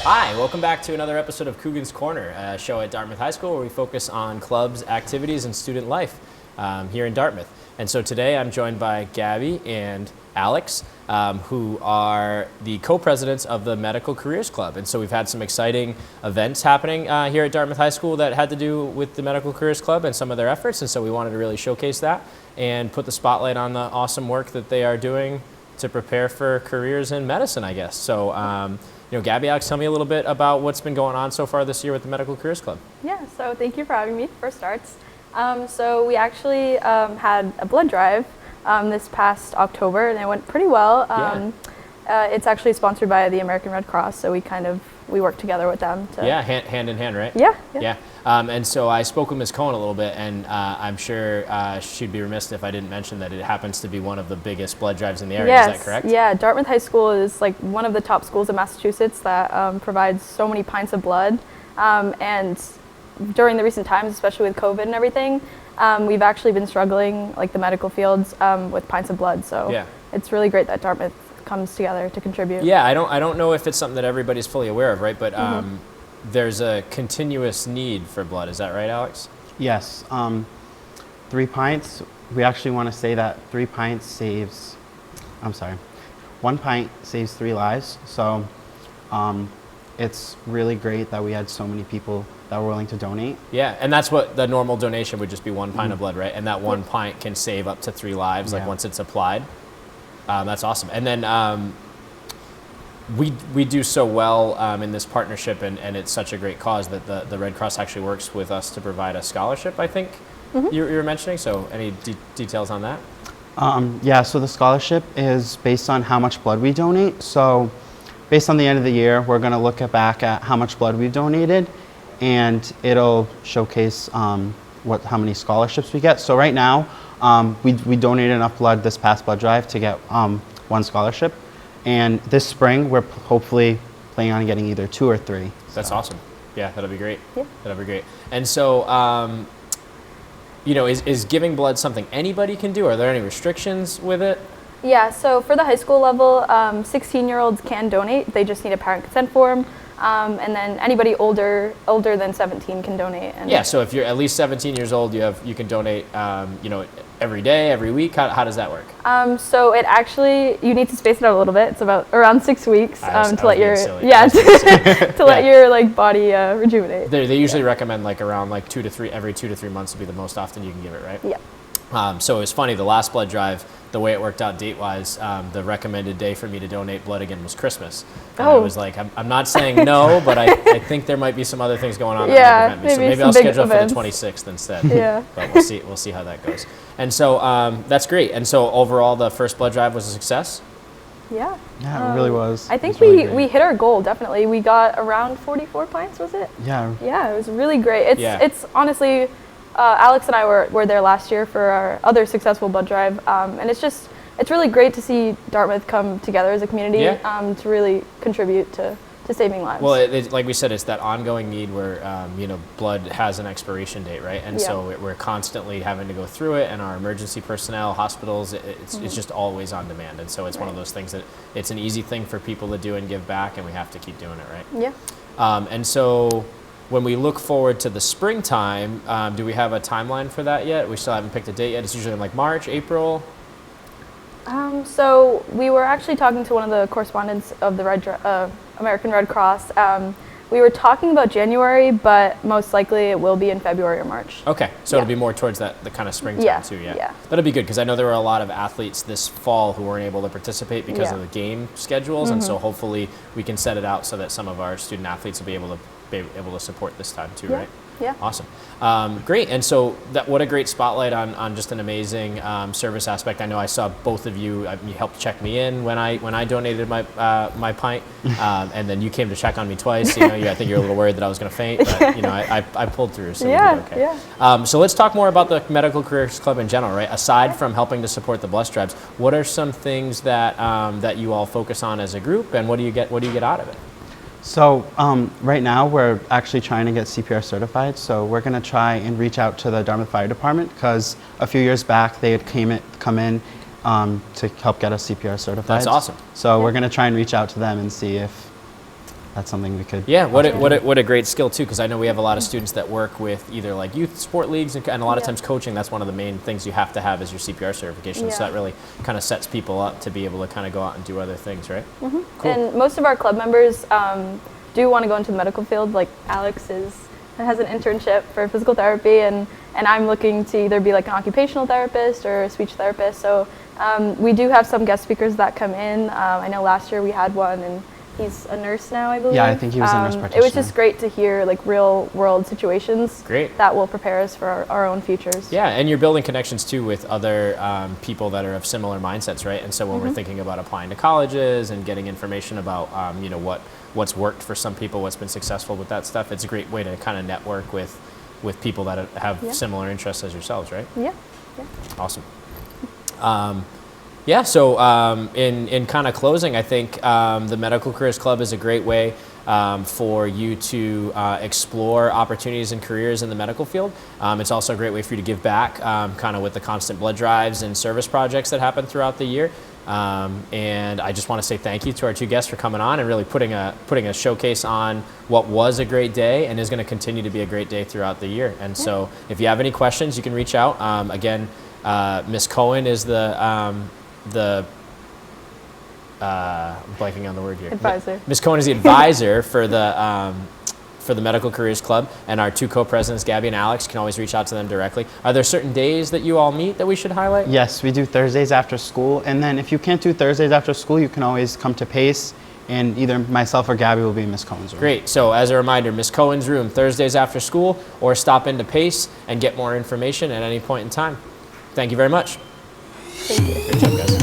Hi, welcome back to another episode of Coogans Corner, a show at Dartmouth High School where we focus on clubs, activities, and student life here in Dartmouth. And so today I'm joined by Gabby and Alex, who are the co-presidents of the Medical Careers Club. And so we've had some exciting events happening here at Dartmouth High School that had to do with the Medical Careers Club and some of their efforts. And so we wanted to really showcase that and put the spotlight on the awesome work that they are doing to prepare for careers in medicine, I guess. So, Gabby, Alex, tell me a little bit about what's been going on so far this year with the Medical Careers Club. Yeah, so thank you for having me for starts. So we actually had a blood drive this past October, and it went pretty well. It's actually sponsored by the American Red Cross, so we work together with them. Hand in hand, right? Yeah. And so I spoke with Ms. Cohen a little bit, and I'm sure she'd be remiss if I didn't mention that it happens to be one of the biggest blood drives in the area. Yes. Is that correct? Yeah, Dartmouth High School is like one of the top schools in Massachusetts that provides so many pints of blood. And during the recent times, especially with COVID and everything, we've actually been struggling, like the medical fields, with pints of blood. So it's really great that Dartmouth comes together to contribute. Yeah, I don't know if it's something that everybody's fully aware of, right? But there's a continuous need for blood. Is that right, Alex? Yes. 3 pints. We actually want to say that 1 pint saves 3 lives. So it's really great that we had so many people that were willing to donate. Yeah, and that's what the normal donation would just be 1 pint of blood, right? And that 1 pint can save up to 3 lives, like once it's applied. That's awesome. And then we do so well in this partnership, and it's such a great cause that the Red Cross actually works with us to provide a scholarship, I think you were mentioning. So any details on that? So the scholarship is based on how much blood we donate. So based on the end of the year, we're going to look back at how much blood we've donated, and it'll showcase how many scholarships we get. So right now, we donated enough blood this past blood drive to get 1 scholarship. And this spring, we're hopefully planning on getting either 2 or 3. That's awesome. Yeah, that'll be great. Yeah. That'll be great. And so, is giving blood something anybody can do? Are there any restrictions with it? Yeah, so for the high school level, 16-year-olds can donate. They just need a parent consent form. And then anybody older than 17 can donate. And so if you're at least 17 years old, you can donate, every day, every week. How does that work? So it actually, you need to space it out a little bit. It's about around 6 weeks to let your let your body rejuvenate. They usually recommend around every 2 to 3 months to be the most often you can give it, right? Yeah. So it was funny, the last blood drive, the way it worked out date-wise, the recommended day for me to donate blood again was Christmas. And I was like, I'm not saying no, but I think there might be some other things going on that might prevent me. So maybe I'll schedule it for the 26th instead. Yeah. But we'll see how that goes. And so that's great. And so overall, the first blood drive was a success? Yeah. Yeah, it really was. I think we hit our goal, definitely. We got around 44 pints, was it? Yeah. Yeah, it was really great. It's honestly... Alex and I were there last year for our other successful blood drive, and it's really great to see Dartmouth come together as a community to really contribute to saving lives. Well, like we said, it's that ongoing need where blood has an expiration date, right? And so we're constantly having to go through it, and our emergency personnel, hospitals, it's just always on demand. And so it's one of those things that it's an easy thing for people to do and give back, and we have to keep doing it, right? Yeah. And so when we look forward to the springtime, do we have a timeline for that yet? We still haven't picked a date yet. It's usually in like March, April. So we were actually talking to one of the correspondents of the American Red Cross. We were talking about January, but most likely it will be in February or March. Okay, so it'll be more towards the kind of springtime too, Yeah. That'll be good because I know there were a lot of athletes this fall who weren't able to participate because of the game schedules, and so hopefully we can set it out so that some of our student athletes will be able to support this time too, right? Yeah. Awesome. Great. And so what a great spotlight on just an amazing service aspect. I know I saw both of you. You helped check me in when I donated my pint, and then you came to check on me twice. I think you're a little worried that I was going to faint, but I pulled through. So we did okay. So let's talk more about the Medical Careers Club in general, right? Aside from helping to support the bus drives, what are some things that that you all focus on as a group, and what do you get out of it? So right now we're actually trying to get CPR certified. So we're going to try and reach out to the Dartmouth Fire Department because a few years back they had come in to help get us CPR certified. That's awesome. So we're going to try and reach out to them and see if that's something we could. Yeah, what a great skill too, because I know we have a lot of students that work with either like youth sport leagues and a lot of times coaching. That's one of the main things you have to have is your CPR certification. So that really kind of sets people up to be able to kind of go out and do other things, right? Cool. And most of our club members do want to go into the medical field. Like Alex has an internship for physical therapy, and I'm looking to either be like an occupational therapist or a speech therapist. So we do have some guest speakers that come in. I know last year we had one, and he's a nurse now, I believe. Yeah, I think he was a nurse practitioner. It was just great to hear like real world situations that will prepare us for our own futures. Yeah, and you're building connections too with other people that are of similar mindsets, right? And so when we're thinking about applying to colleges and getting information about what's worked for some people, what's been successful with that stuff, it's a great way to kind of network with people that have similar interests as yourselves, right? Yeah. Awesome. So in kind of closing, I think the Medical Careers Club is a great way for you to explore opportunities and careers in the medical field. It's also a great way for you to give back kind of with the constant blood drives and service projects that happen throughout the year. And I just want to say thank you to our two guests for coming on and really putting a showcase on what was a great day and is going to continue to be a great day throughout the year. And so if you have any questions, you can reach out. Again, Ms. Cohen is I'm blanking on the word here. Advisor. Ms. Cohen is the advisor for the Medical Careers Club, and our two co-presidents, Gabby and Alex, can always reach out to them directly. Are there certain days that you all meet that we should highlight? Yes, we do Thursdays after school, and then if you can't do Thursdays after school, you can always come to PACE, and either myself or Gabby will be in Ms. Cohen's room. Great. So as a reminder, Ms. Cohen's room, Thursdays after school, or stop into PACE and get more information at any point in time. Thank you very much. Thank you. Great job, guys.